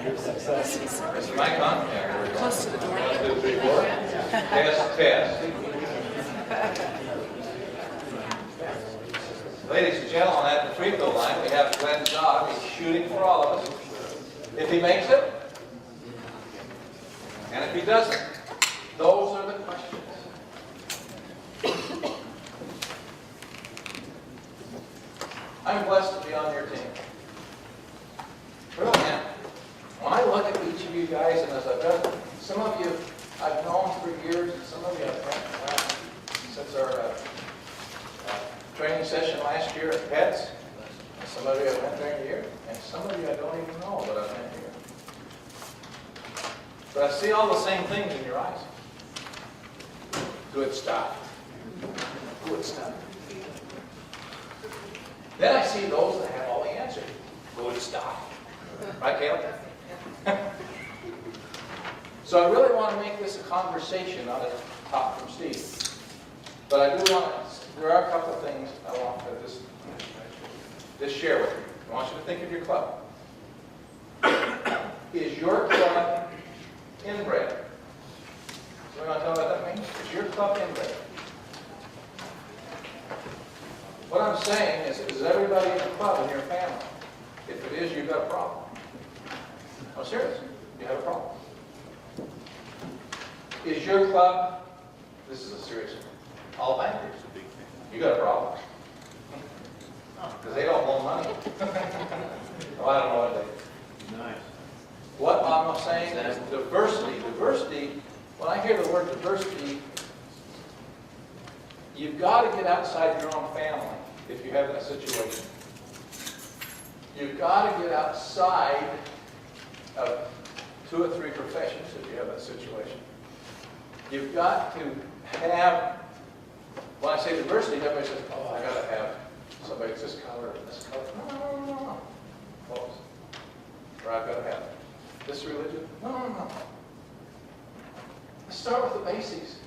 This is This is my contact. close to the door. 1, 2, 3, 4. Test, test. Ladies and gentlemen, at the free throw line, we have Glenn Dodd. He's shooting for all of us. If he makes it, and if he doesn't, those are the questions. I'm blessed to be on your team. Really am. When I look at each of you guys, and as I've done, some of you I've known for years, and some of you I've met since our training session last year at Pets. And some of you I've met during the year, and some of you I don't even know, but I've met here. But I see all the same things in your eyes. Good stuff. Good stuff. Then I see those that have all the answers. Good stuff. Right, Caleb? So I really want to make this a conversation, not a talk from Steve. But I do want to, there are a couple of things I want to just share with you. I want you to think of your club. Is your club inbred? So you want to tell me what that means? Is your club inbred? What I'm saying is everybody in the club in your family? If it is, you've got a problem. I'm serious. You have a problem. Is your club, this is a serious one, all bankers? You got a problem. Because they don't loan money. Oh, I don't know what they do. Nice. What I'm saying is diversity. Diversity, when I hear the word diversity, you've got to get outside your own family if you have that situation. You've got to get outside of 2 or 3 professions if you have that situation. You've got to have, when I say diversity, everybody says, oh, I got to have somebody that's this color and this color. No. Close. Or I've got to have this religion. No. Let's start with the basics.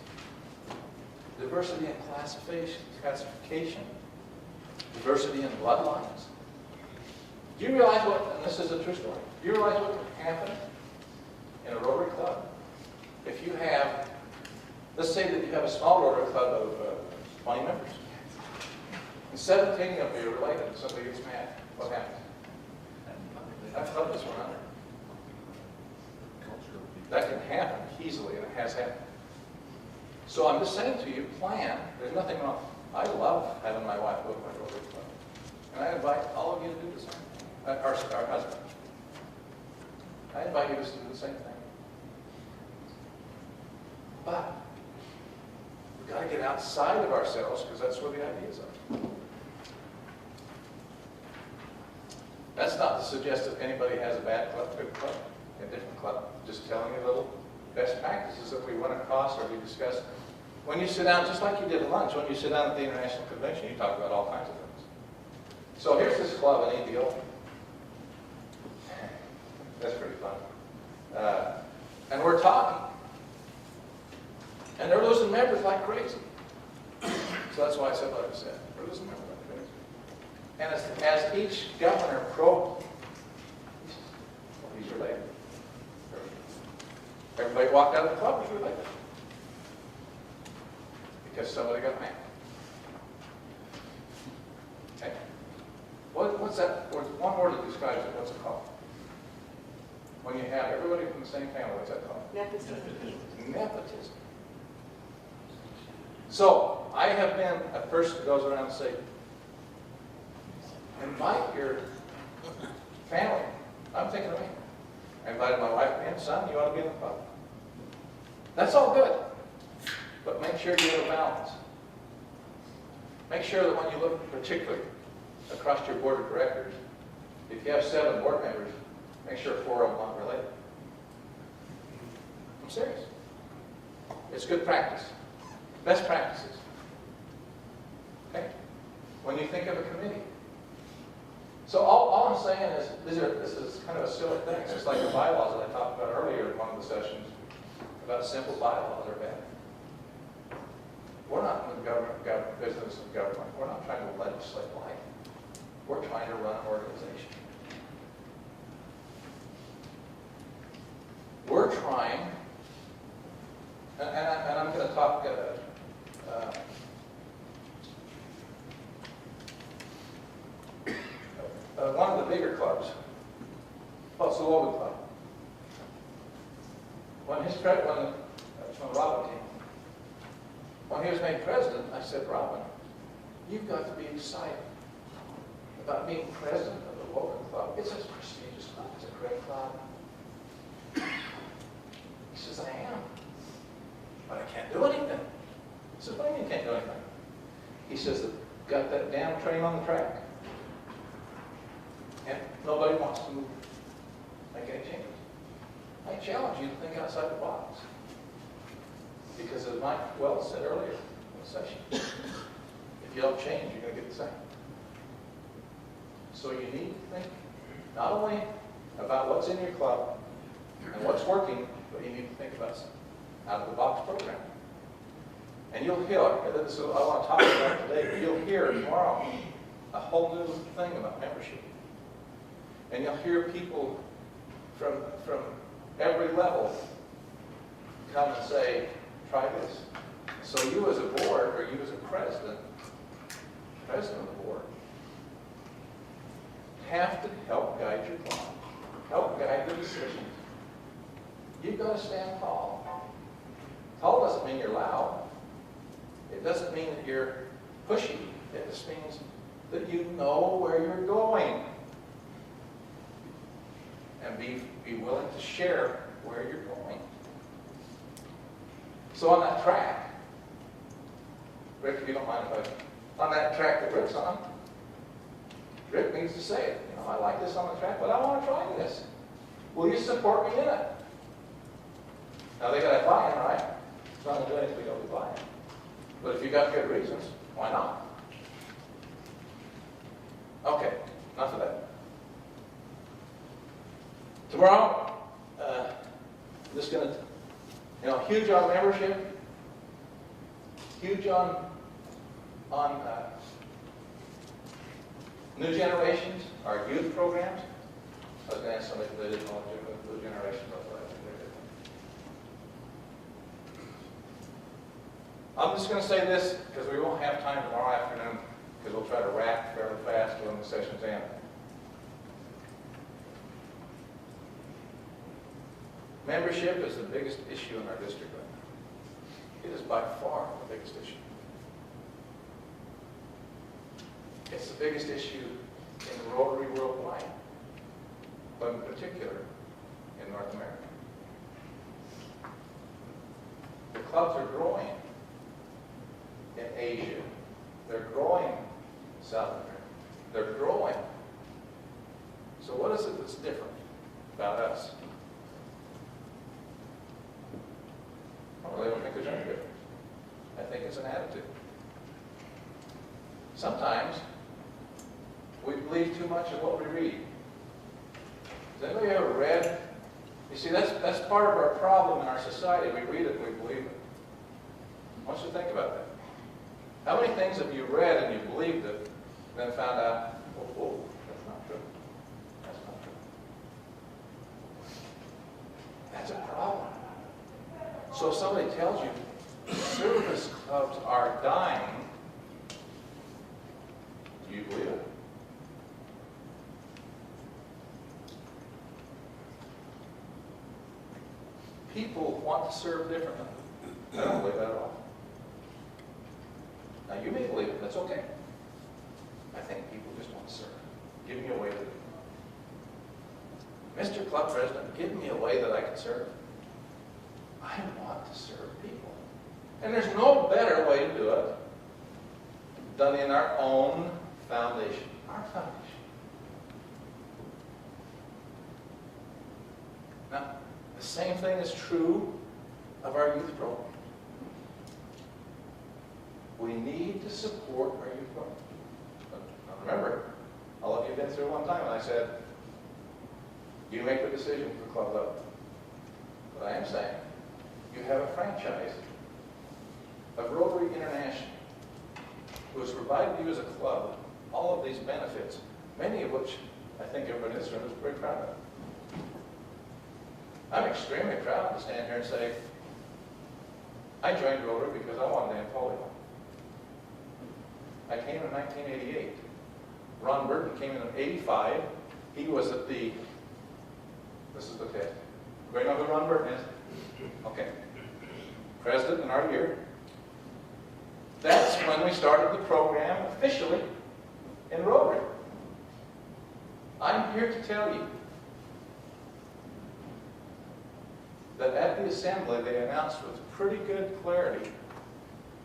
Diversity in classification. Diversity in bloodlines. Do you realize what, and this is a true story, do you realize what can happen in a Rotary Club? If you have, let's say that you have a small Rotary Club of 20 members, and 17 of you are related, and somebody gets mad, what happens? I've clubbed this one under. That can happen easily, and it has happened. So I'm just saying to you, plan. There's nothing wrong. I love having my wife go to my Rotary Club. And I invite all of you to do the same thing. Our husband. I invite you to do the same thing. But we've got to get outside of ourselves because that's where the ideas are. That's not to suggest that anybody has a bad club, good club, a different club. Just telling you little best practices that we went across or we discussed. When you sit down, just like you did at lunch, when you sit down at the International Convention, you talk about all kinds of things. So here's this club in ABO. That's pretty fun. And we're talking. And they're losing members like crazy. So that's why I said what I said. We're losing members like crazy. And as each governor he's related. Everybody walked out of the club, he's related. Because somebody got mad. Okay? What's that? One word that describes it. What's it called? When you have everybody from the same family, what's that called? Nepotism. Nepotism. So, I have been a person who goes around and say, invite your family. I'm thinking of me. I invited my wife and son, you ought to be in the club. That's all good. But make sure you have a balance. Make sure that when you look particularly across your board of directors, if you have 7 board members, make sure 4 of them aren't related. I'm serious. It's good practice. Best practices. Okay? When you think of a committee. So all I'm saying is, this is kind of a silly thing. It's just like the bylaws that I talked about earlier in one of the sessions about simple bylaws are bad. We're not in the business of government. We're not trying to legislate life. We're trying to run an organization. we're trying, and I'm going to talk one of the bigger clubs, well, Logan Club. When Robin came, when he was made president, I said, Robin, you've got to be excited about being president of the Logan Club. It's a prestigious club. It's a great club. He says, I am. But I can't do anything. I said, what do you mean you can't do anything? He says, got that damn train on the track. And nobody wants to make any changes. I challenge you to think outside the box. Because as Mike Wells said earlier in the session, if you don't change, you're going to get the same. So you need to think not only about what's in your club and what's working, but you need to think about some out-of-the-box program. And you'll hear, this is what I want to talk about today, but you'll hear tomorrow a whole new thing about membership. And you'll hear people from every level come and say, try this. So you as a board, or you as a president of the board, have to help guide your club, help guide the decisions. You've got to stand tall. Tall doesn't mean you're loud. It doesn't mean that you're pushy. It just means that you know where you're going. And be willing to share where you're going. So on that track, Rick, if you don't mind if on that track that Rick's on, Rick needs to say it. You know, I like this on the track, but I want to try this. Will you support me in it? Now they got to buy in, right? It's not going to do anything if we don't buy in. But if you got good reasons, why not? Okay, enough of that. Tomorrow, I'm just going to, huge on membership, huge on new generations, our youth programs. I was going to ask somebody if they didn't want to do new generations, but I think they're different. I'm just going to say this because we won't have time tomorrow afternoon because we'll try to wrap fairly fast when the session's end. Membership is the biggest issue in our district right now. It is by far the biggest issue. It's the biggest issue in the Rotary worldwide, but in particular in North America. The clubs are growing in Asia. They're growing in South America. They're growing. So what is it that's different about us? I really don't think there's any difference. I think it's an attitude. Sometimes we believe too much of what we read. Has anybody ever read? You see, that's part of our problem in our society. We read it and we believe it. I want you to think about that. How many things have you read and you believed it, and then found out, oh, that's not true. That's not true. That's a problem. So if somebody tells you service clubs are dying, do you believe it? People want to serve differently. I don't believe that at all. Now you may believe it, that's okay. I think people just want to serve. Give me a way to do it. Mr. Club President, give me a way that I can serve. I want to serve people. And there's no better way to do it than in our own foundation. Our foundation. Now, the same thing is true of our youth program. We need to support our youth program. Now remember, all of you have been through one time and I said, you make the decision for club level. But I am saying, you have a franchise of Rotary International who has provided you as a club all of these benefits, many of which I think everybody in this room is very proud of. I'm extremely proud to stand here and say, I joined Rotary because I wanted to end polio. I came in 1988. Ron Burton came in 85. He was at the, this is the test. Anybody know who Ron Burton is? Okay. President in our year. That's when we started the program officially in Rotary. I'm here to tell you that at the assembly they announced with pretty good clarity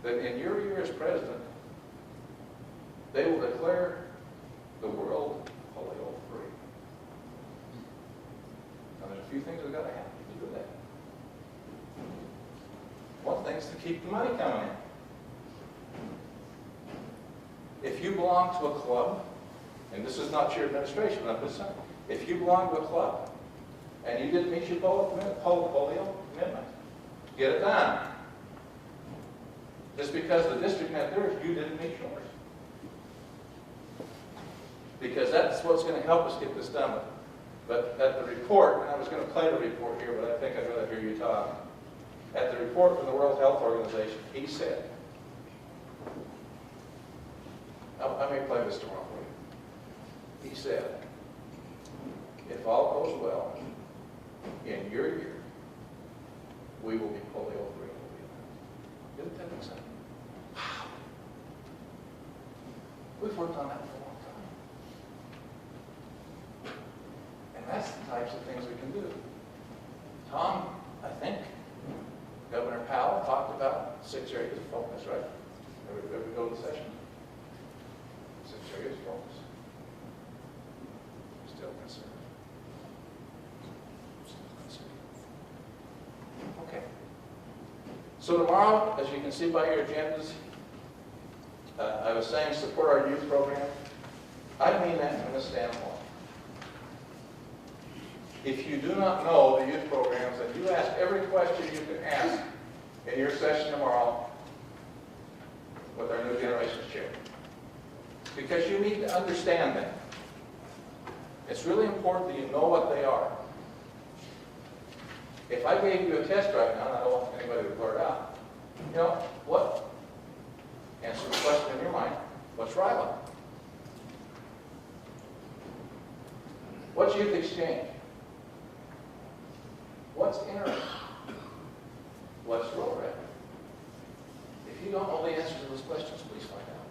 that in your year as president, they will declare the world polio-free. Now there's a few things that have got to happen to do that. One thing is to keep the money coming in. If you belong to a club, and this is not your administration, I'm just saying, if you belong to a club and you didn't meet your polio commitment, get it done. Just because the district met theirs, you didn't meet yours. Because that's what's going to help us get this done. But at the report, and I was going to play the report here, but I think I'd rather hear you talk. At the report from the World Health Organization, he said, I may play this tomorrow for you. He said, if all goes well, in your year, we will be polio-free. Didn't that make sense? Wow. We've worked on that for a long time. And that's the types of things we can do. Tom, I think, Governor Powell talked about 6 areas of focus, right? Every go to the session. 6 areas of focus. Still concerned. Okay. So tomorrow, as you can see by your agendas, I was saying support our youth program. I mean that from this standpoint. If you do not know the youth programs, then you ask every question you can ask in your session tomorrow with our new generations chair. Because you need to understand them. It's really important that you know what they are. If I gave you a test right now, and I don't want anybody to blurt out, you know, what? Answer the question in your mind. What's RILA? What's youth exchange? What's interim? What's Rotary? If you don't know the answers to those questions, please find out.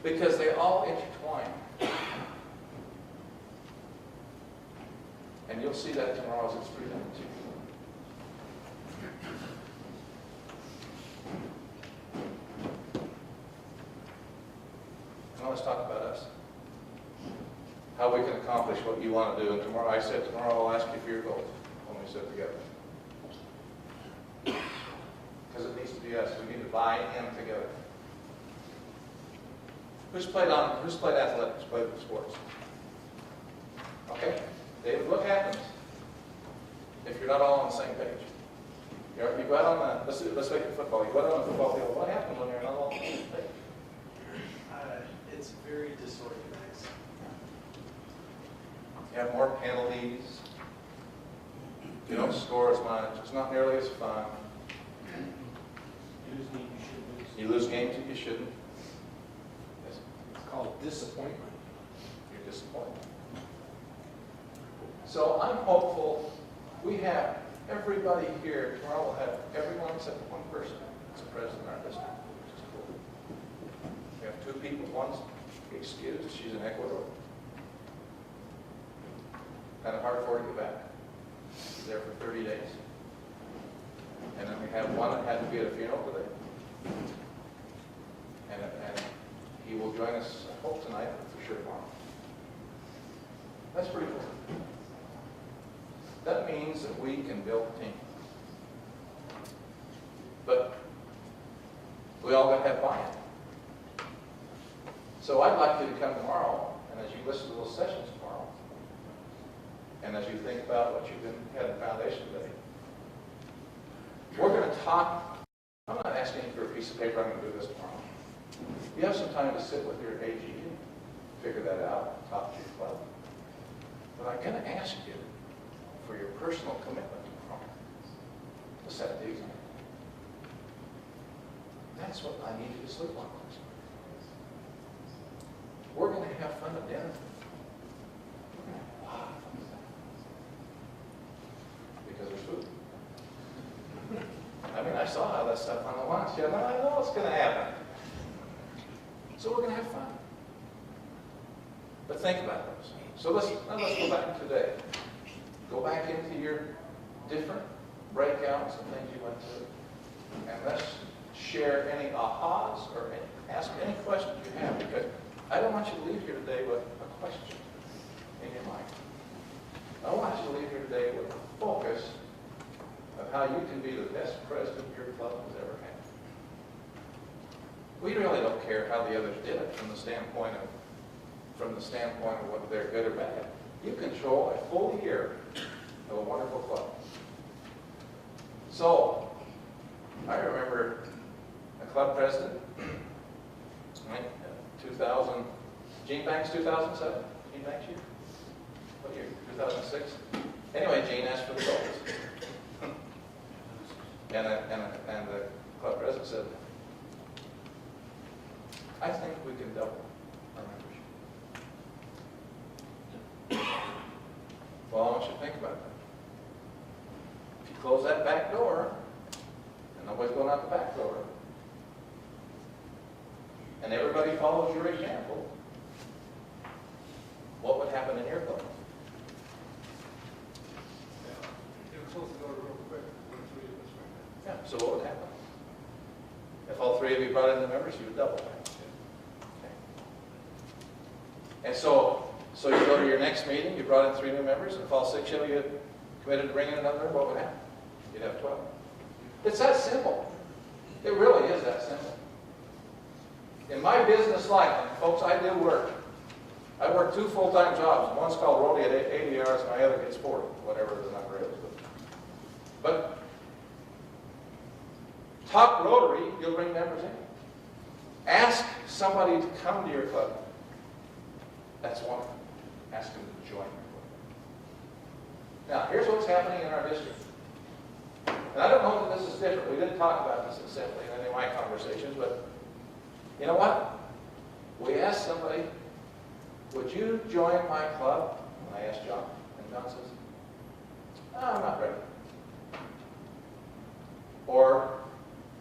Because they all intertwine. And you'll see that tomorrow as it's presented to you. Now let's talk about us. How we can accomplish what you want to do. And tomorrow, I said tomorrow I'll ask you for your goals when we sit together. Because it needs to be us. We need to buy in together. Who's played athletics, played sports? Okay? David, what happens if you're not all on the same page? You go out on the, let's make it football. You go out on the football field. What happens when you're not all on the same page? It's very disorganized. You have more penalties. You don't score as much. It's not nearly as fun. You lose games you shouldn't lose. You lose games that you shouldn't. It's called disappointment. You're disappointed. So I'm hopeful we have everybody here. Tomorrow we'll have everyone except one person as a president in our district, which is cool. We have 2 people. One's excused. She's in Ecuador. Kind of hard for her to get back. She's there for 30 days. And then we have one that had to be at a funeral today. And he will join us, I hope, tonight, but for sure tomorrow. That's pretty cool. That means that we can build a team. But we all got to have buy-in. So I'd like you to come tomorrow, and as you listen to those sessions tomorrow, and as you think about what you've had in foundation today, we're going to talk. I'm not asking you for a piece of paper. I'm going to do this tomorrow. You have some time to sit with your AG and figure that out, talk to your club. But I'm going to ask you for your personal commitment tomorrow to set the example. That's what I need you to sleep on. We're going to have fun at dinner. We're going to have a lot of fun with that. Because there's food. I mean, I saw all that stuff on the lunch. Yeah, I know what's going to happen. So we're going to have fun. But think about those. So let's go back today. Go back into your different breakouts and things you went to. And let's share any ahas or ask any questions you have. Because I don't want you to leave here today with a question in your mind. I want you to leave here today with a focus of how you can be the best president your club has ever had. We really don't care how the others did it from the standpoint of whether they're good or bad. You control a full year of a wonderful club. So, I remember a club president, 2000, Gene Banks, 2007? Gene Banks year? What year? 2006? Anyway, Gene asked for the goals. And the club president said, I think we can double our membership. Well, I want you to think about that. If you close that back door, and nobody's going out the back door, and everybody follows your example, what would happen in your club? Yeah, so what would happen? If all three of you brought in the members, you would double that. Okay. And so you go to your next meeting, you brought in 3 new members, and if all 6 of you committed to bring in another, what would happen? You'd have 12. It's that simple. It really is that simple. In my business life, and folks, I do work. I work 2 full-time jobs. One's called Rotary at 80 hours, my other gets 40, whatever the number is. But talk Rotary, you'll bring members in. Ask somebody to come to your club. That's one. Ask them to join your club. Now, here's what's happening in our district. And I don't know that this is different. We didn't talk about this extensively in any of my conversations, but you know what? We asked somebody, would you join my club? And I asked John, and John says, no, I'm not ready. Or,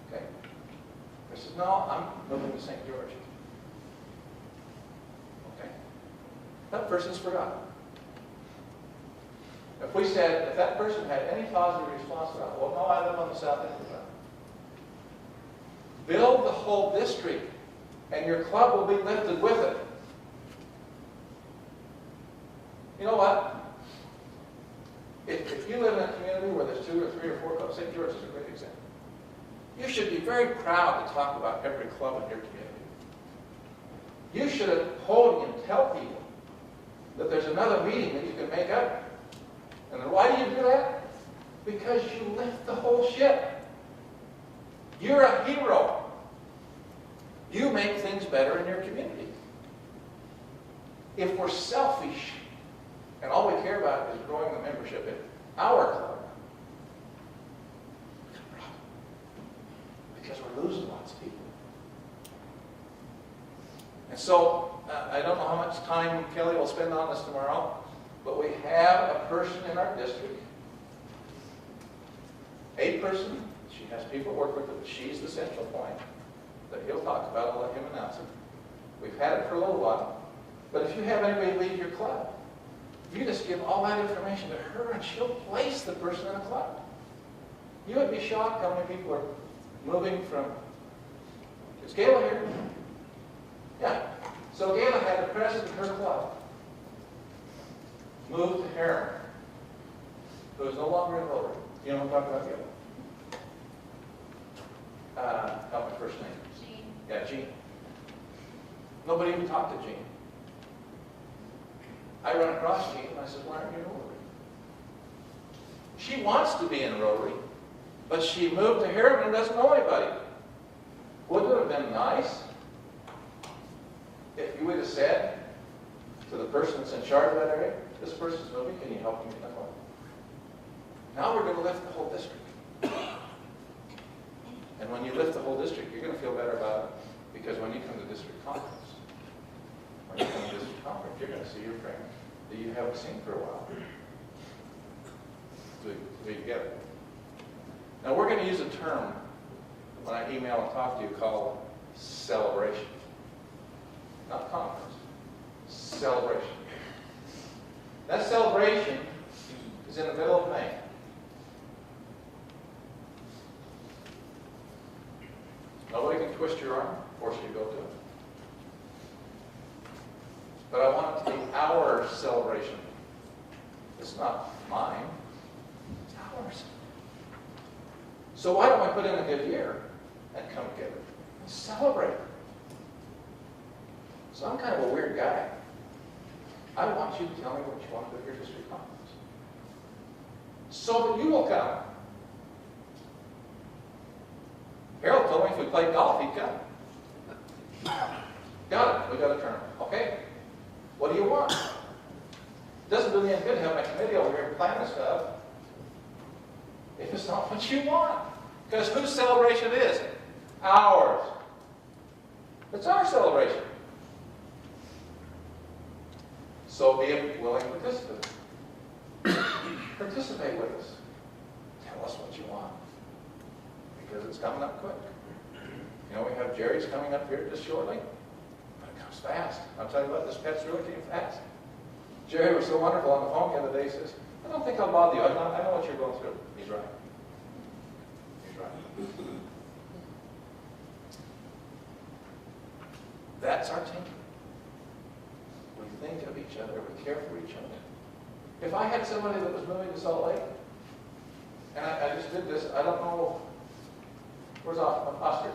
okay. He says, no, I'm moving to St. George. Okay. That person's forgotten. If that person had any positive response to that, well, no, I live on the south end of town. Build the whole district, and your club will be lifted with it. You know what? If you live in a community where there's 2 or 3 or 4 clubs, St. George is a great example. You should be very proud to talk about every club in your community. You should at the podium tell people that there's another meeting that you can make up. And then why do you do that? Because you lift the whole ship. You're a hero. You make things better in your community. If we're selfish and all we care about is growing the membership in our club, because we're losing lots of people. And so, I don't know how much time Kelly will spend on this tomorrow, but we have a person in our district, a person, she has people work with her, but she's the central point that he'll talk about. I'll let him announce it. We've had it for a little while, but if you have anybody leave your club, you just give all that information to her and she'll place the person in the club. You would be shocked how many people are moving from, is Gayla here? Yeah. So Gayla had the president of her club moved to Harriman, who is no longer in Rotary. You know what I'm talking about, Gayla? Help my first name. Jean. Yeah, Jean. Nobody even talked to Jean. I run across Jean and I said, why aren't you in Rotary? She wants to be in Rotary, but she moved to Harriman and doesn't know anybody. Wouldn't it have been nice if you would have said to the person that's in charge of that area, this person's moving, can you help me get them home? Now we're going to lift the whole district. And when you lift the whole district, you're going to feel better about it. Because when you come to district conference, you're going to see your friend that you haven't seen for a while. Do you get it? Now we're going to use a term when I email and talk to you called celebration. Not conference. Celebration. That celebration is in the middle of May. Nobody can twist your arm, force you to go do it. But I want it to be our celebration. It's not mine. It's ours. So why don't I put in a good year and come together and celebrate? So I'm kind of a weird guy. I want you to tell me what you want to do at your district conference, so that you will come. Harold told me if we played golf, he'd come. Got it. We got a tournament. Okay. What do you want? It doesn't do me any good to have my committee over here planning stuff if it's not what you want. Because whose celebration is it? Ours. It's our celebration. So be a willing participant. Participate with us. Tell us what you want. Because it's coming up quick. You know, we have Jerry's coming up here just shortly. But it comes fast. I'll tell you what, this pet's really came fast. Jerry was so wonderful on the phone the other day. He says, I don't think I'll bother you. I know what you're going through. He's right. He's right. That's our team. We think of each other. We care for each other. If I had somebody that was moving to Salt Lake, and I just did this, I don't know, where's Oscar?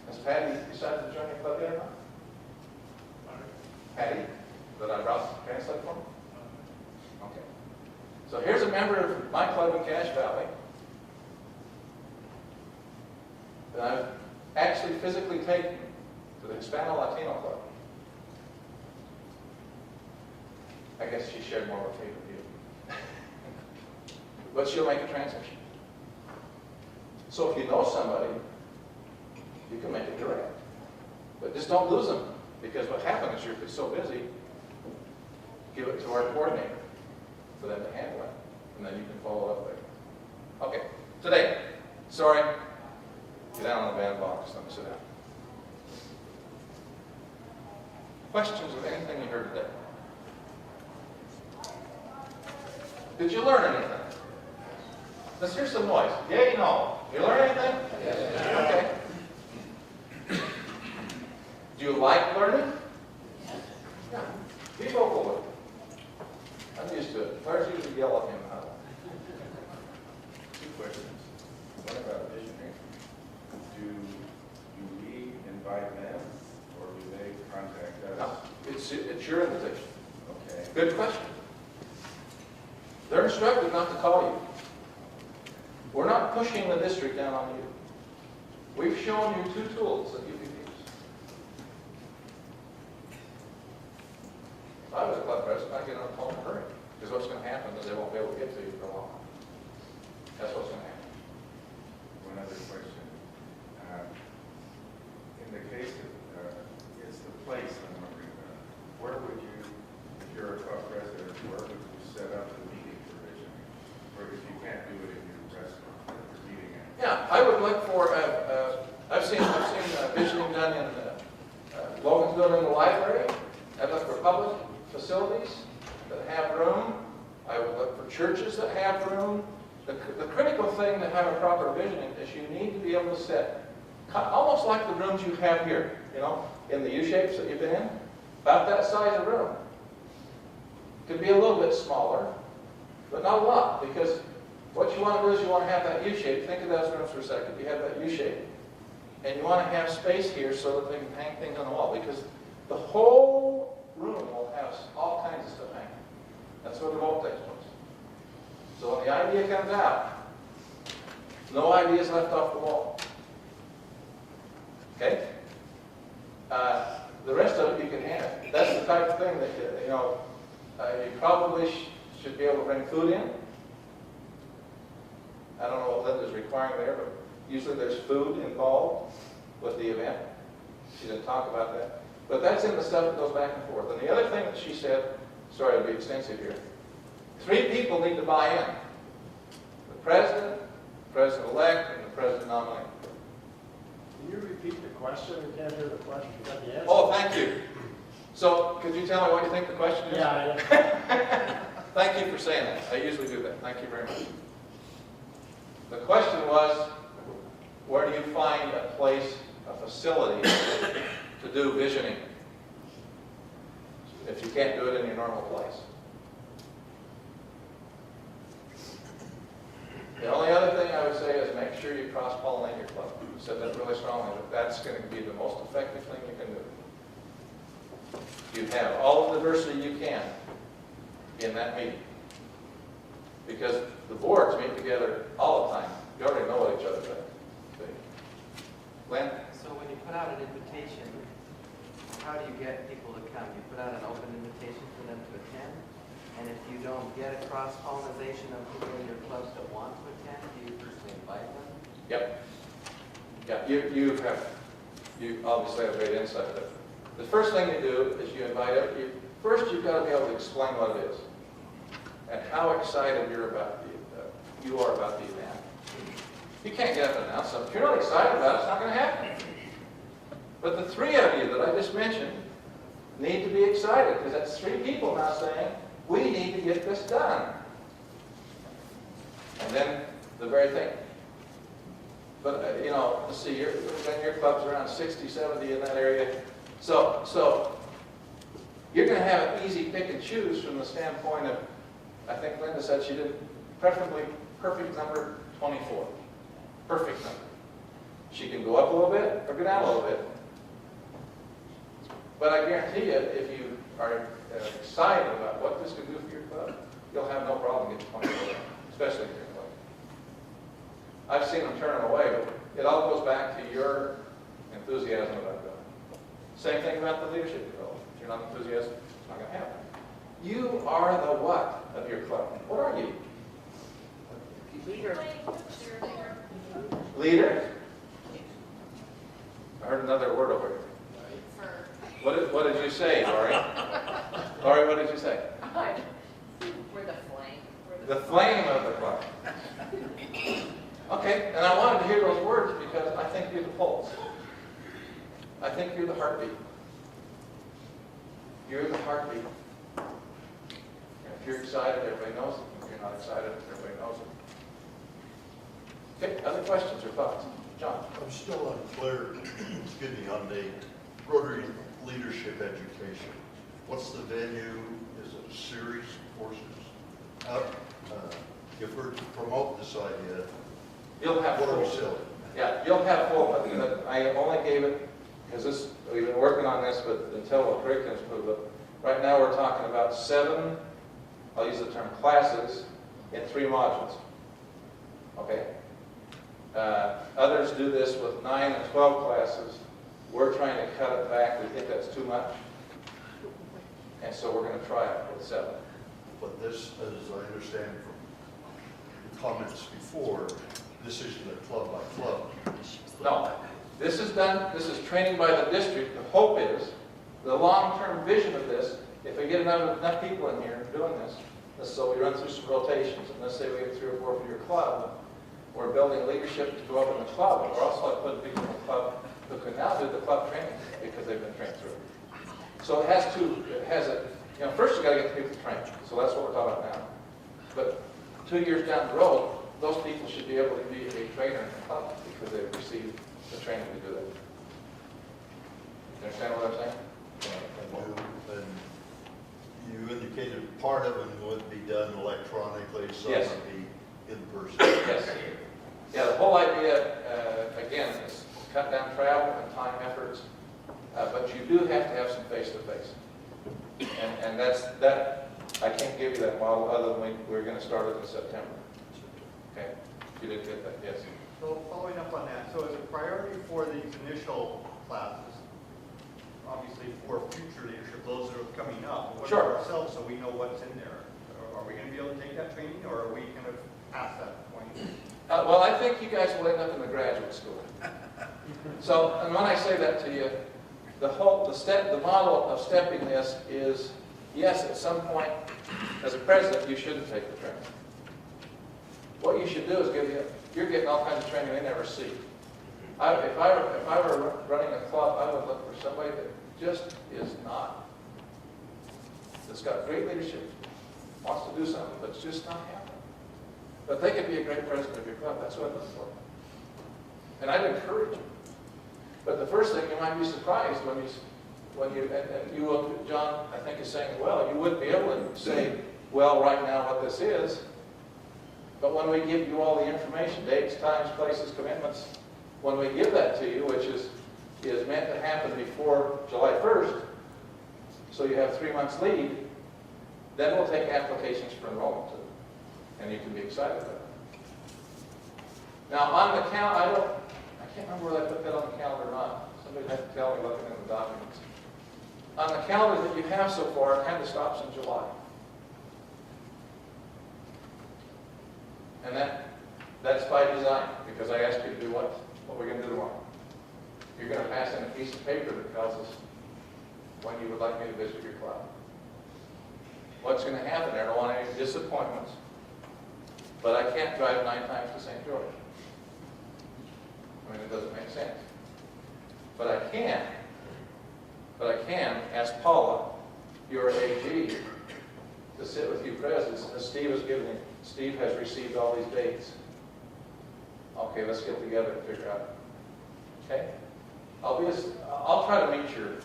Has Patty decided to join your club yet or not? Patty, that I brought to translate for me? Okay. So here's a member of my club in Cache Valley that I've actually physically taken to the Hispano-Latino Club. I guess she shared more of a faith with you. But she'll make a transition. So if you know somebody, you can make it direct. But just don't lose them. Because what happens is you're so busy, give it to our coordinator for them to handle it. And then you can follow up there. Okay, today, sorry, get down on the bandbox. Let me sit down. Questions of anything you heard today? Did you learn anything? Let's hear some noise. Yay, no. You learn anything? Yes. Okay. Do you like learning? Yeah. Be vocal with it. I'm used to it. Players usually yell at him. Two questions. One about visionary. Do we invite them, or do they contact us? No, it's your invitation. Okay. Good question. They're instructed not to call you. We're not pushing the district down on you. We've shown you two tools that you can use. If I was a club president, I'd get on the phone in a hurry. Because what's going to happen is they won't be able to get to you for a long time. That's what's going to happen. One other question. In the case of, it's the place I'm wondering about. Where would you, if you're a club president, where would you set up the meeting for visioning? Or if you can't do it in your restaurant that you're meeting at? Yeah, I would look for, I've seen visioning done in Logan'sville in the library. I'd look for public facilities that have room. I would look for churches that have room. The critical thing to have a proper visioning is you need to be able to set, almost like the rooms you have here, you know, in the U-shapes that you've been in, about that size of room. Could be a little bit smaller, but not a lot, because what you want to do is you want to have that U-shape. Think of those rooms for a second. You have that U-shape. And you want to have space here so that they can hang things on the wall, because the whole room will have all kinds of stuff hanging. That's where the vote takes place. So when the idea comes out, no idea is left off the wall. Okay? The rest of it you can have. That's the type of thing that, you know, You probably should be able to bring food in. I don't know what Linda's requiring there, but usually there's food involved with the event. She didn't talk about that. But that's in the stuff that goes back and forth. And the other thing that she said, sorry to be extensive here, 3 people need to buy in. The president-elect, and the president nominee. Can you repeat the question? We can't hear the question. You got the answer? Oh, thank you. So, could you tell me what you think the question is? Yeah. Thank you for saying that. I usually do that. Thank you very much. The question was, where do you find a place, a facility to do visioning if you can't do it in your normal place? The only other thing I would say is make sure you cross-pollinate your club. You said that really strongly, that that's going to be the most effective thing you can do. You have all the diversity you can in that meeting. Because the boards meet together all the time. You already know what each other think. Lynn? So when you put out an invitation, how do you get people to come? You put out an open invitation for them to attend? And if you don't get a cross-pollination of people in your clubs that want to attend, do you personally invite them? Yep. Yeah, you obviously have great insight. But the first thing you do is you invite everybody. First, you've got to be able to explain what it is and how excited you are about the event. You can't get up and announce something. If you're not excited about it, it's not going to happen. But the 3 of you that I just mentioned need to be excited, because that's 3 people now saying, we need to get this done. And then the very thing. But, let's see, your club's around 60, 70 in that area. So you're going to have an easy pick and choose from the standpoint of, I think Linda said she did preferably perfect number 24. Perfect number. She can go up a little bit or go down a little bit. But I guarantee you, if you are excited about what this can do for your club, you'll have no problem getting 24, especially if you're in club. I've seen them turn them away, but it all goes back to your enthusiasm about going. Same thing about the leadership development. If you're not enthusiastic, it's not going to happen. You are the what of your club? What are you? Leader. Leader? I heard another word over here. What did you say, Laurie? Laurie, what did you say? We're the flame. The flame of the club. Okay, and I wanted to hear those words because I think you're the pulse. I think you're the heartbeat. You're the heartbeat. And if you're excited, everybody knows it. If you're not excited, everybody knows it. Okay, other questions or thoughts? John? I'm still unclear, excuse me, on the Rotary Leadership Education. What's the venue? Is it a series of courses? If we're to promote this idea, You'll have what are we full. selling? Yeah, you'll have full. I only gave it, because we've been working on this, but until the curriculum's moved up. Right now we're talking about 7, I'll use the term classes, in 3 modules. Okay? Others do this with 9 and 12 classes. We're trying to cut it back. We think that's too much. And so we're going to try it with 7. But this, as I understand from the comments before, this isn't a club by club. No, this is done, this is training by the district. The hope is, the long-term vision of this, if we get enough people in here doing this, so we run through some rotations, and let's say we get 3 or 4 for your club, we're building leadership to go up in the club, and we're also putting people in the club who can now do the club training because they've been trained through it. So first you got to get the people trained. So that's what we're talking about now. But 2 years down the road, those people should be able to be a trainer in the club because they've received the training to do that. You understand what I'm saying? And you indicated part of it would be done electronically, some Yes. would be in person. Yes. Yeah, the whole idea, again, is cut down travel and time efforts, but you do have to have some face-to-face. And that, I can't give you that model other than we're going to start it in September. Okay? You did get that, yes. So following up on that, so as a priority for these initial classes, obviously for future leadership, those that are coming up. What Sure. about ourselves, so we know what's in there? Are we gonna be able to take that training, or are we kind of past that point? Well, I think you guys will end up in the graduate school. So, and when I say that to you, the model of stepping this is, yes, at some point, as a president, you shouldn't take the training. What you should do is you're getting all kinds of training they never see. If I were running a club, I would look for somebody that just is not, that's got great leadership, wants to do something, but it's just not happening. But they could be a great president of your club. That's what I look for. And I'd encourage them. But the first thing, you might be surprised when you, and you will, John, I think is saying, well, you wouldn't be able to say, well, right now what this is. But when we give you all the information, dates, times, places, commitments, when we give that to you, which is meant to happen before July 1st, so you have 3 months lead, then we'll take applications for enrollment to it. And you can be excited about it. Now, on the calendar, I can't remember whether I put that on the calendar or not. Somebody had to tell me looking in the documents. On the calendar that you have so far, it kind of stops in July. And that's by design, because I asked you to do what we're going to do tomorrow. You're going to pass in a piece of paper that tells us when you would like me to visit your club. What's going to happen there? I don't want any disappointments. But I can't drive 9 times to St. George. I mean, it doesn't make sense. But I can ask Paula, your AG, to sit with you presidents, as Steve has received all these dates. Okay, let's get together and figure out. Okay? I'll try to meet your,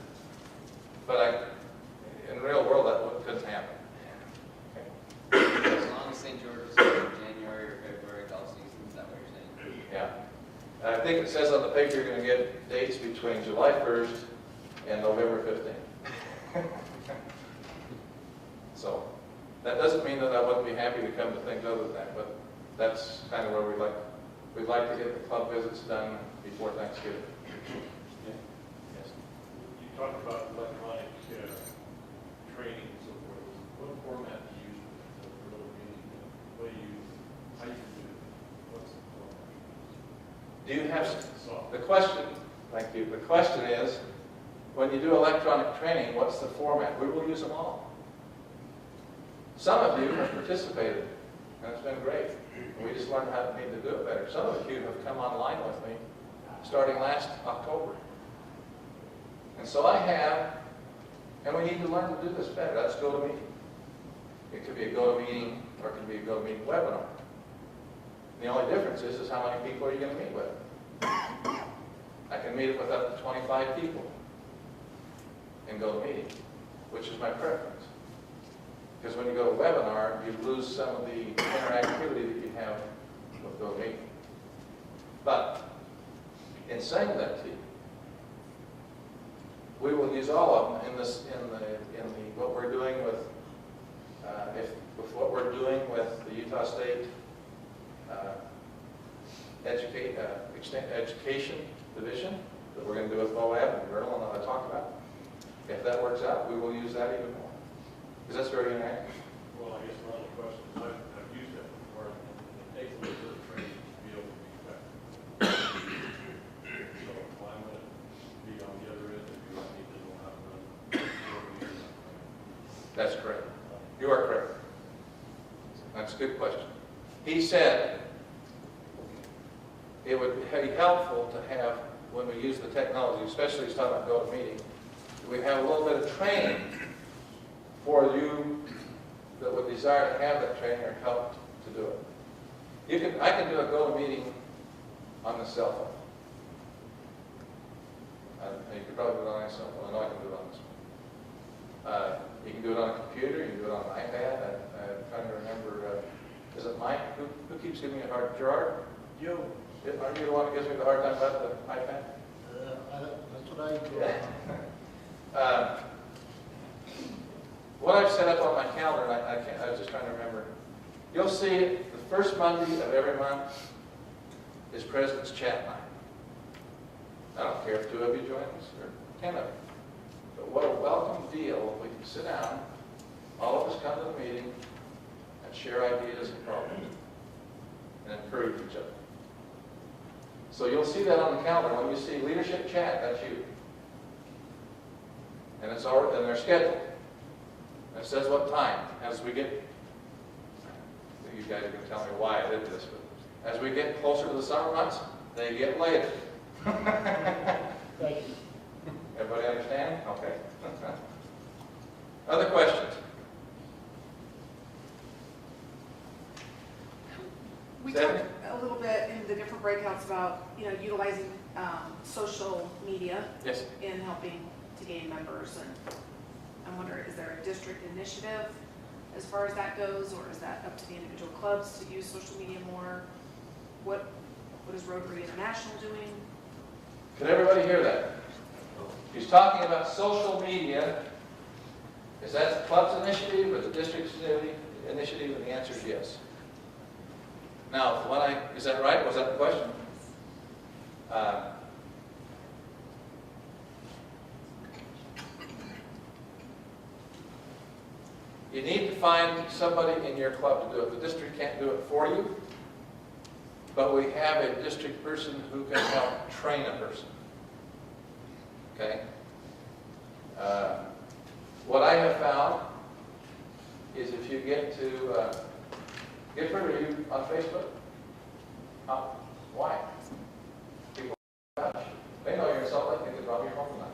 but in the real world, that couldn't happen. Okay? As long as St. George is in January or February golf season, is that what you're saying? Yeah. I think it says on the paper you're going to get dates between July 1st and November 15th. So that doesn't mean that I wouldn't be happy to come to things other than that, but that's kind of where we'd like to get the club visits done before Thanksgiving. Yes. You talked about electronic training and so forth. What format do you use for those meetings? What do you use? How do you do it? What's the format? Do you have, the question, thank you, the question is, when you do electronic training, what's the format? We will use them all. Some of you have participated, and it's been great. We just learned how to need to do it better. Some of you have come online with me starting last October. And so I have, and we need to learn to do this better. That's GoToMeeting. It could be a GoToMeeting or it could be a GoToMeeting webinar. The only difference is how many people are you going to meet with? I can meet it with up to 25 people in GoToMeeting, which is my preference. Because when you go to webinar, you lose some of the interactivity that you have with GoToMeeting. But in saying that to you, we will use all of them in what we're doing with what we're doing with the Utah State Education Division that we're going to do with Moab and Vernal and that I talked about. If that works out, we will use that even more. Because that's very interactive. Well, I guess one of the questions, I've used that before, and it takes a little bit of training to be able to be effective. So if I'm going to be on the other end of you, I need to know how to run. That's correct. You are correct. That's a good question. He said it would be helpful to have, when we use the technology, especially he's talking about GoToMeeting, we have a little bit of training for you that would desire to have that training or help to do it. I can do a GoToMeeting on the cell phone. You could probably do it on any cell phone. I know I can do it on this one. You can do it on a computer. You can do it on an iPad. I'm trying to remember. Is it Mike? Who keeps giving me a hard? Gerard? Joe. Are you the one that gives me the hard time about the iPad? That's what I do. What I've set up on my calendar, and I was just trying to remember. You'll see the first Monday of every month is President's Chat Night. I don't care if 2 of you join us or 10 of you. But what a welcome deal, we can sit down, all of us come to the meeting, and share ideas and problems, and encourage each other. So you'll see that on the calendar. When you see leadership chat, that's you. And it's already, and they're scheduled. And it says what time. As we get, you guys are going to tell me why I did this, but as we get closer to the summer months, they get later. Thank you. Everybody understand? Okay. Other questions? We Stephanie? talked a little bit in the different breakouts about, utilizing social media Yes. in helping to gain members. And I wonder, is there a district initiative as far as that goes, or is that up to the individual clubs to use social media more? What is Rotary International doing? Can everybody hear that? He's talking about social media. Is that the club's initiative or the district's initiative? And the answer is yes. Now, is that right? Was that the question? You need to find somebody in your club to do it. The district can't do it for you, but we have a district person who can help train a person. Okay? What I have found is if you get to, Gifford, are you on Facebook? Why? People, they know you're in Salt Lake, they could rob your home tonight.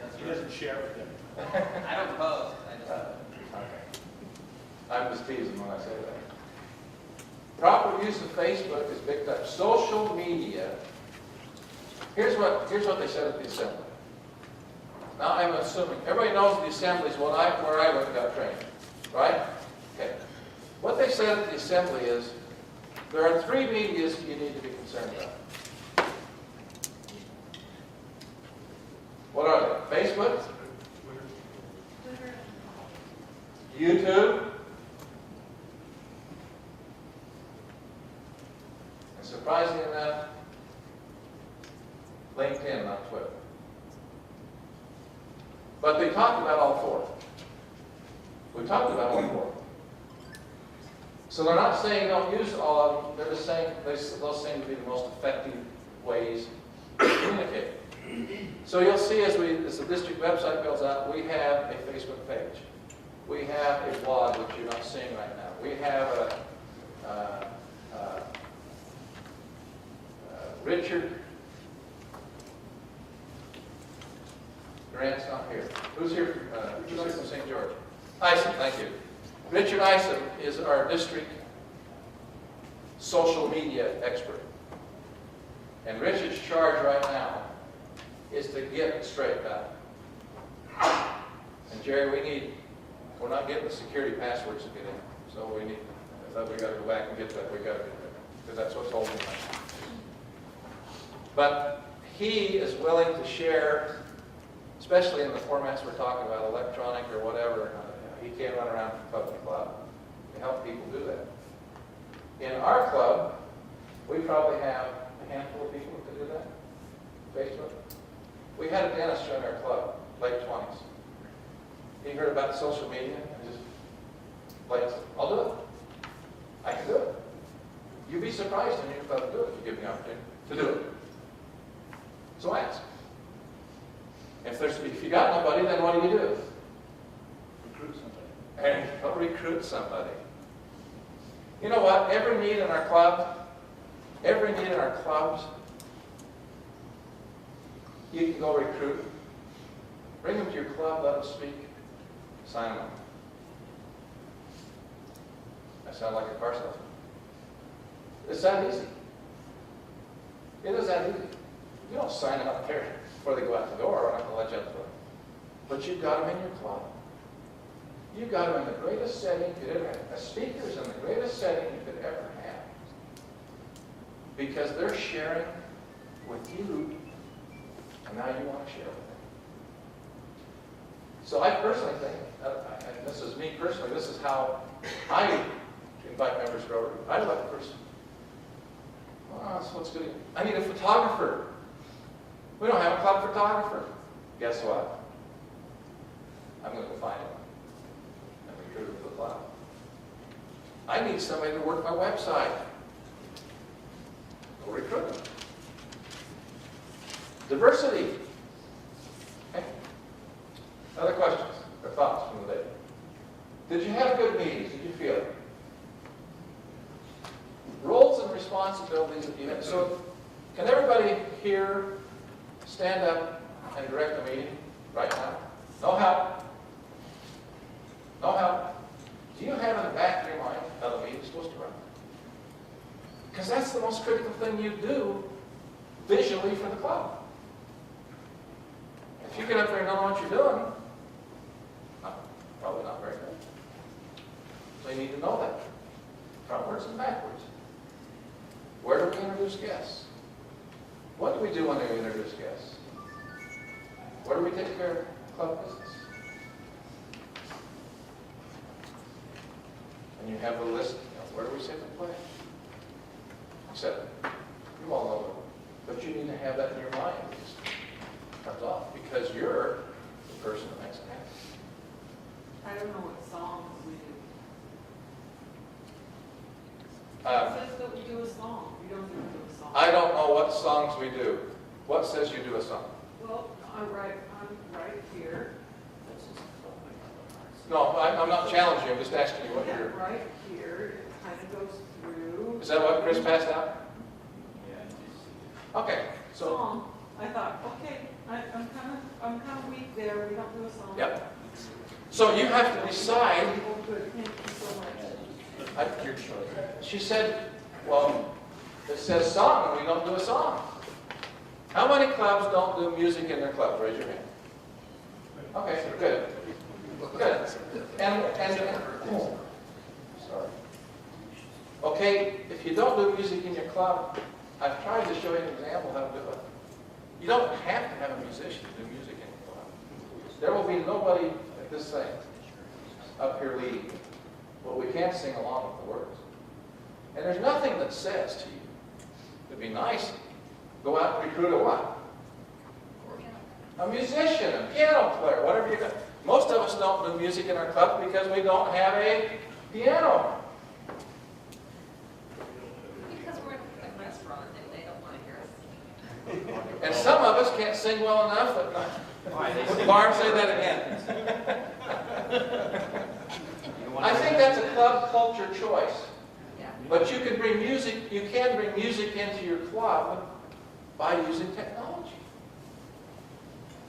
That's He doesn't share with them. I don't post, I just. Okay. I'm just teasing when I say that. Proper use of Facebook is big time. Social media. Here's what they said at the assembly. Now I'm assuming everybody knows the assembly is where I went and got trained, right? Okay. What they said at the assembly is there are 3 medias you need to be concerned about. What are they? Facebook, YouTube, and surprisingly enough, LinkedIn, not Twitter. But they talked about all 4. We talked about all 4. So they're not saying don't use all of them, they're just saying those seem to be the most effective ways to communicate. So you'll see as the district website builds out, we have a Facebook page. We have a blog, which you're not seeing right now. We have Richard Grant's not here. Who's here from St. George? Isom, thank you. Richard Isom is our district social media expert. And Richard's charge right now is to get it straightened out. And Jerry, we're not getting the security passwords to get in. So we got to go back and get that. We got to do that because that's what's holding us. But he is willing to share, especially in the formats we're talking about, electronic or whatever. He can't run around from club to club to help people do that. In our club, we probably have a handful of people who can do that. Facebook. We had a dentist join our club, late 20s. He heard about social media and just said, I'll do it. I can do it. You'd be surprised in your club to do it if you give me the opportunity to do it. So ask. If you got nobody, then what do you do? Recruit somebody. And go recruit somebody. You know what? Every need in our clubs, you can go recruit. Bring them to your club, let them speak, sign them up. I sound like a car salesman. It's that easy. It is that easy. You don't sign them up there before they go out the door. We're not going to let you out the door. But you've got them in your club. You've got them in the greatest setting you could ever have. A speaker's in the greatest setting you could ever have. Because they're sharing with you, and now you want to share with them. So I personally think, and this is me personally, this is how I invite members to Rotary. I let the person, well, that's what's good. I need a photographer. We don't have a club photographer. Guess what? I'm going to go find one and recruit him for the club. I need somebody to work my website. Go recruit them. Diversity. Okay. Other questions or thoughts from the day? Did you have good meetings? Did you feel it? Roles and responsibilities that you have. So, can everybody here stand up and direct the meeting right now? No help. No help. Do you have in the back of your mind how the meeting's supposed to run? Because that's the most critical thing you do visually for the club. If you get up there and don't know what you're doing, probably not very good. So you need to know that, frontwards and backwards. Where do we introduce guests? What do we do when we introduce guests? Where do we take care of club business? And you have a list, where do we sit and play? Except, you all know it, but you need to have that in your mind when it comes off, because you're the person that makes it happen. I don't know what songs we do. Um, It says that we do a song. We don't even do a song. I don't know what songs we do. What says you do a song? Well, I'm right here. No, I'm not challenging you, I'm just asking you what Yeah, you're... right here, it kind of goes through. Is that what Chris passed out? Okay, so... Song. I thought, okay, I'm kind of weak there. We don't do a song. Yep. So you have to decide... Oh, good. Thank you so much. She said, well, it says song, and we don't do a song. How many clubs don't do music in their clubs? Raise your hand. Okay, good. Good. And oh, sorry. Okay, if you don't do music in your club, I've tried to show you an example how to do it. You don't have to have a musician to do music in your club. There will be nobody like this thing up here leading, but we can't sing along with the words. And there's nothing that says to you, it'd be nice, go out and recruit a what? A musician, a piano player, whatever you got. Most of us don't do music in our club because we don't have a piano. Because we're in a restaurant and they don't want to hear us. And some of us can't sing well enough that... Barb, say that again. I think that's a club culture choice. Yeah. But you can bring music into your club by using technology.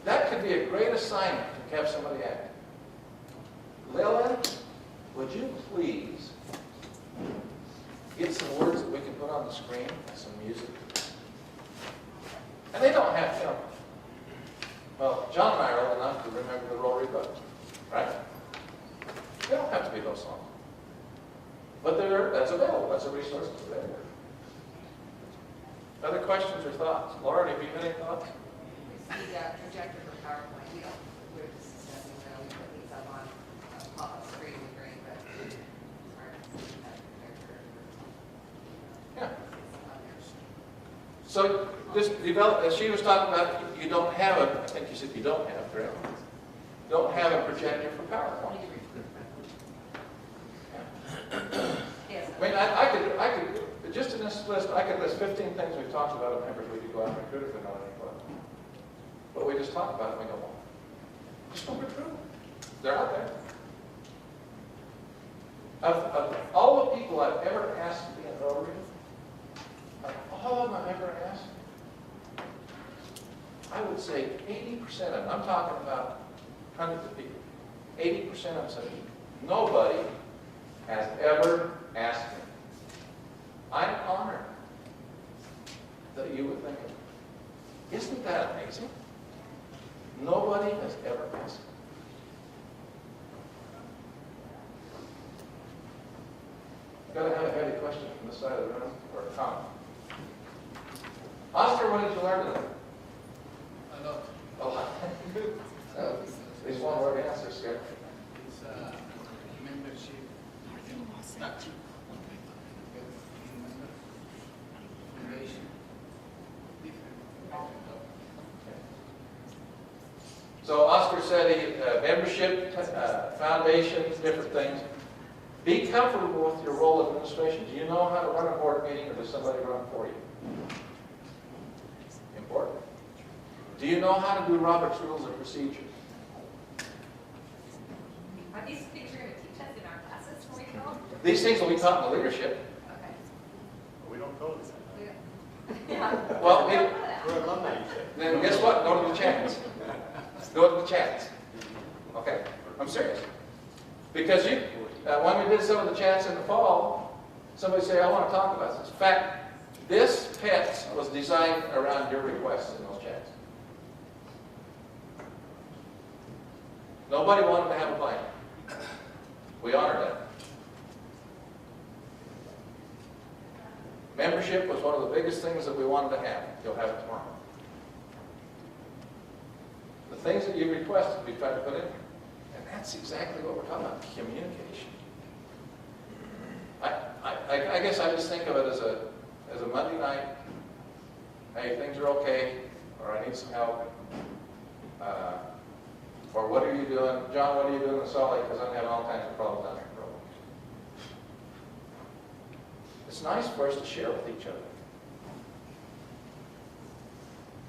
That could be a great assignment to have somebody act. Lillian, would you please get some words that we can put on the screen and some music? And they don't have, you know, well, John and I are old enough to remember the Rotary Book, right? They don't have to be those songs. But that's available. That's a resource that's available. Other questions or thoughts? Laura, have you had any thoughts? The projector for PowerPoint, we're just discussing, we put these up on pop-up screen with green, but Yeah. So just develop, as she was talking about, you don't have a, I think you said you don't have, correct? You don't have a projector for PowerPoint. Yes. I mean, I could, just in this list, I could list 15 things we've talked about of members we could go out and recruit if they're not in the club. But we just talk about it and we go, well, just don't recruit. They're out there. Of all the people I've ever asked to be in Rotary, of all of them I've ever asked, I would say 80% of them, I'm talking about hundreds of people, 80% of them said, nobody has ever asked me. I'm honored that you would think of it. Isn't that amazing? Nobody has ever asked me. Gotta have a heavy question from this side of the room or a comment. Oscar, what did you learn today? I know. Oh, at least one word answer, scared. It's membership. Structure. Foundation. Different. setting, membership, foundations, different things. Be comfortable with your role of administration. Do you know how to run a board meeting, or does somebody run it for you? Important. Do you know how to do Robert's Rules of Procedure? Are these things you're going to teach us in our classes when we go? These things will be taught in the leadership. Okay. We don't go to that. Yeah. Well, We're alumni, you say. then guess what? Go to the chats. Go to the chats. Okay? I'm serious. Because when we did some of the chats in the fall, somebody said, I want to talk about this. In fact, this PETS was designed around your requests in those chats. Nobody wanted to have a plan. We honored that. Membership was one of the biggest things that we wanted to have. You'll have it tomorrow. The things that you requested, we tried to put in. And that's exactly what we're talking about, communication. I guess I just think of it as a Monday night, hey, things are okay, or I need some help. Or what are you doing? John, what are you doing in Salt Lake? Because I'm having all kinds of problems down here. It's nice for us to share with each other.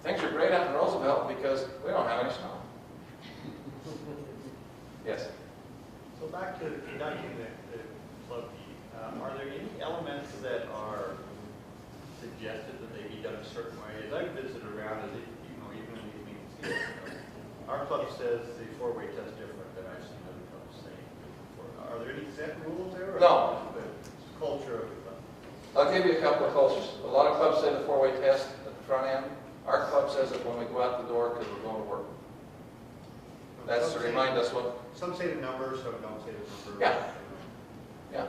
Things are great out in Roosevelt because we don't have any snow. Yes? So back to conducting the club meeting, are there any elements that are suggested that they be done a certain way? As I've visited around, as even in these meetings, our club says the four-way test different than I've seen other clubs say. Are there any set rules there? Or No. The culture of the club? I'll give you a couple of cultures. A lot of clubs say the four-way test at the front end. Our club says it when we go out the door because we're going to work. That's to remind us what... Some say the numbers, some don't say the numbers. Yeah. Yeah.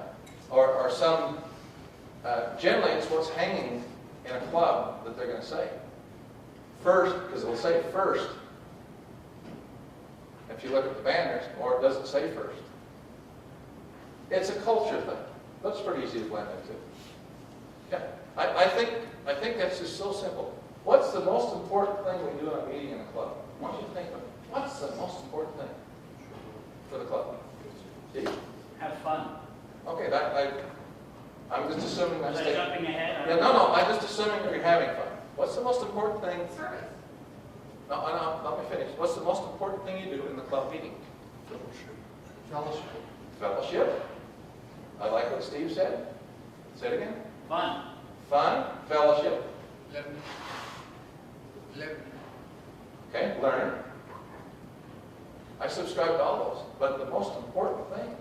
Or some... generally, it's what's hanging in a club that they're going to say. First, because it'll say first. If you look at the banners, or it doesn't say first. It's a culture thing. That's pretty easy to blend into. Yeah. I think that's just so simple. What's the most important thing we do in a meeting in a club? I want you to think of it. What's the most important thing for the club? See? Have fun. Okay, I'm just assuming that's Was I jumping ahead? Yeah, no, I'm just assuming that you're having fun. What's the most important thing? Service. No, let me finish. What's the most important thing you do in the club meeting? Fellowship. Fellowship. I like what Steve said. Say it again. Fun. Fun, fellowship. Learn. Okay, learn. I subscribe to all those. But the most important thing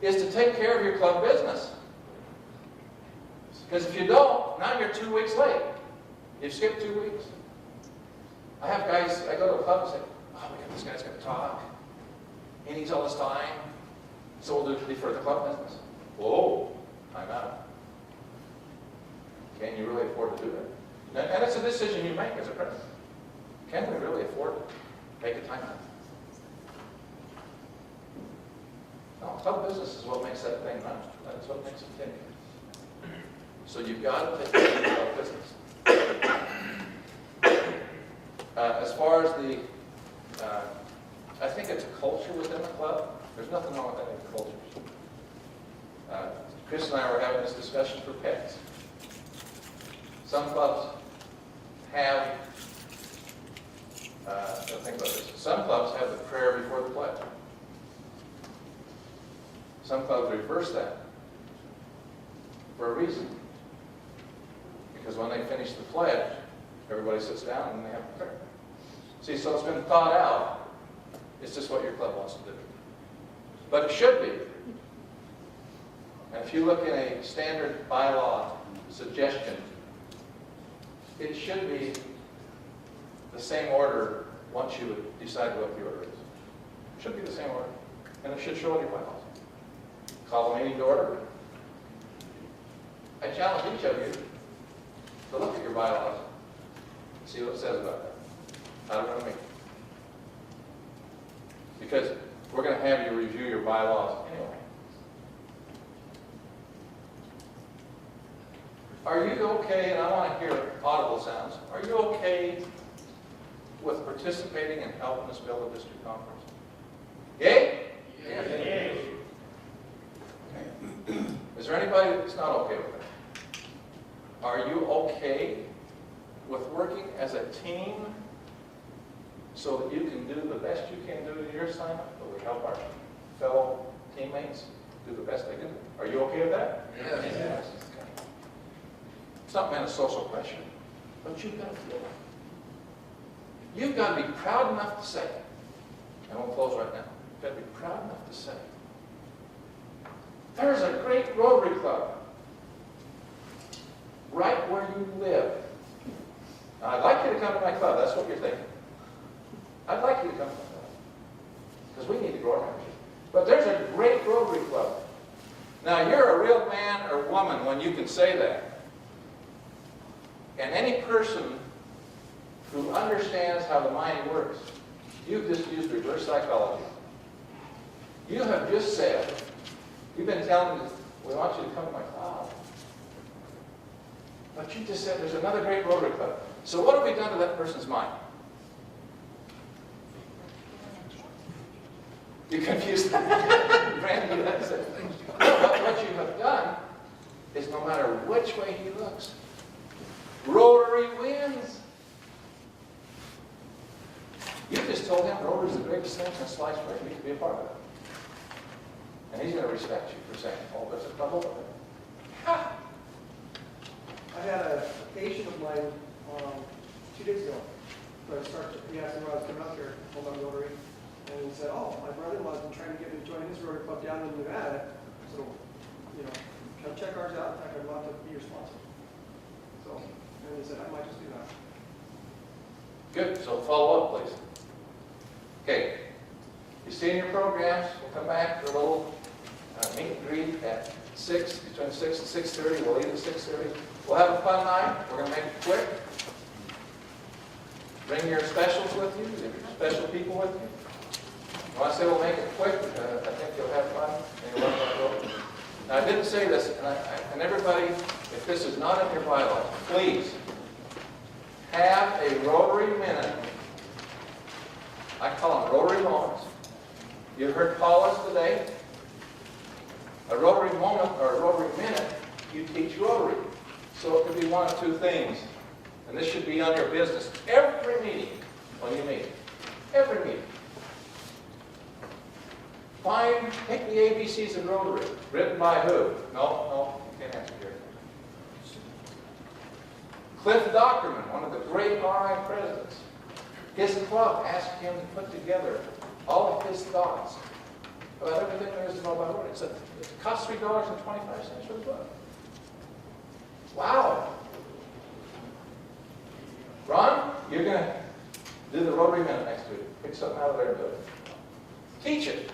is to take care of your club business. Because if you don't, now you're 2 weeks late. You've skipped 2 weeks. I have guys, I go to a club and say, oh my God, this guy's going to talk. He needs all this time. So we'll defer the club business. Whoa, time out. Can you really afford to do that? And it's a decision you make as a president. Can we really afford to take a time out? No, club business is what makes that thing run. That's what makes it tick. So you've got to take care of the club business. As far as the, I think it's a culture within the club. There's nothing wrong with any cultures. Chris and I were having this discussion for pets. Some clubs have, think about this. Some clubs have the prayer before the pledge. Some clubs reverse that for a reason. Because when they finish the pledge, everybody sits down and they have a prayer. See, so it's been thought out. It's just what your club wants to do. But it should be. And if you look in a standard bylaw suggestion, it should be the same order once you decide what the order is. It should be the same order. And it should show in your bylaws. Call a meeting to order. I challenge each of you to look at your bylaws and see what it says about that. How to run a meeting. Because we're going to have you review your bylaws anyway. Are you okay, and I want to hear audible sounds, are you okay with participating and helping us build a district conference? Yay? Yay. Okay. Is there anybody that's not okay with that? Are you okay with working as a team so that you can do the best you can do in your assignment, but we help our fellow teammates do the best they can do? Are you okay with that? Yes. Yes. Okay. It's not meant as social pressure, but you've got to feel that. You've got to be proud enough to say it. And we'll close right now. You've got to be proud enough to say it. There's a great Rotary Club right where you live. Now, I'd like you to come to my club. That's what you're thinking. I'd like you to come to my club because we need to grow our membership. But there's a great Rotary Club. Now, you're a real man or woman when you can say that. And any person who understands how the mind works, you've just used reverse psychology. You have just said, you've been telling me, we want you to come to my club. But you just said there's another great Rotary Club. So what have we done to that person's mind? You confused them. Randy, that's it. What you have done is no matter which way he looks, Rotary wins. You just told him Rotary's the greatest thing since sliced bread. You can be a part of it. And he's going to respect you for saying, oh, there's a club over there. Ha! I had a patient of mine 2 days ago. He asked me when I was coming out here, hold on Rotary, and he said, oh, my brother-in-law's been trying to get me to join his Rotary Club down in Nevada. So, can I check ours out? In fact, I'd love to be your sponsor. So, and he said, I might just do that. Good. So follow up, please. Okay. You see in your programs, we'll come back for a little meet and greet at 6, between 6 and 6:30. We'll leave at 6:30. We'll have a fun night. We're going to make it quick. Bring your specials with you, your special people with you. When I say we'll make it quick, I think you'll have fun and you'll learn about Rotary. Now, I didn't say this, and everybody, if this is not in your bylaws, please have a Rotary minute. I call them Rotary moments. You heard Paula's today. A Rotary moment or a Rotary minute, you teach Rotary. So it could be one of two things. And this should be on your business every meeting when you meet. Every meeting. Pick the ABCs of Rotary. Written by who? No, you can't answer here. Cliff Dockerman, one of the great RI presidents. His club asked him to put together all of his thoughts about everything there is to know about Rotary. It costs $3.25 for the book. Wow. Ron, you're going to do the Rotary Minute next week. Pick something out of there and do it. Teach it.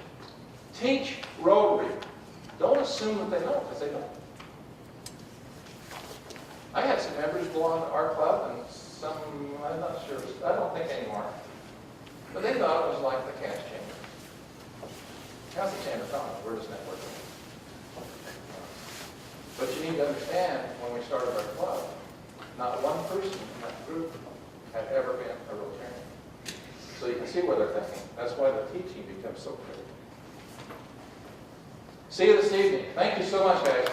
Teach Rotary. Don't assume that they know, because they don't. I had some members belong to our club, and some, I'm not sure, I don't think anymore. But they thought it was like the cash chamber. How's the chamber coming? We're just networking. But you need to understand, when we started our club, not one person in that group had ever been a Rotarian. So you can see where they're thinking. That's why the teaching becomes so critical. See you this evening. Thank you so much, guys.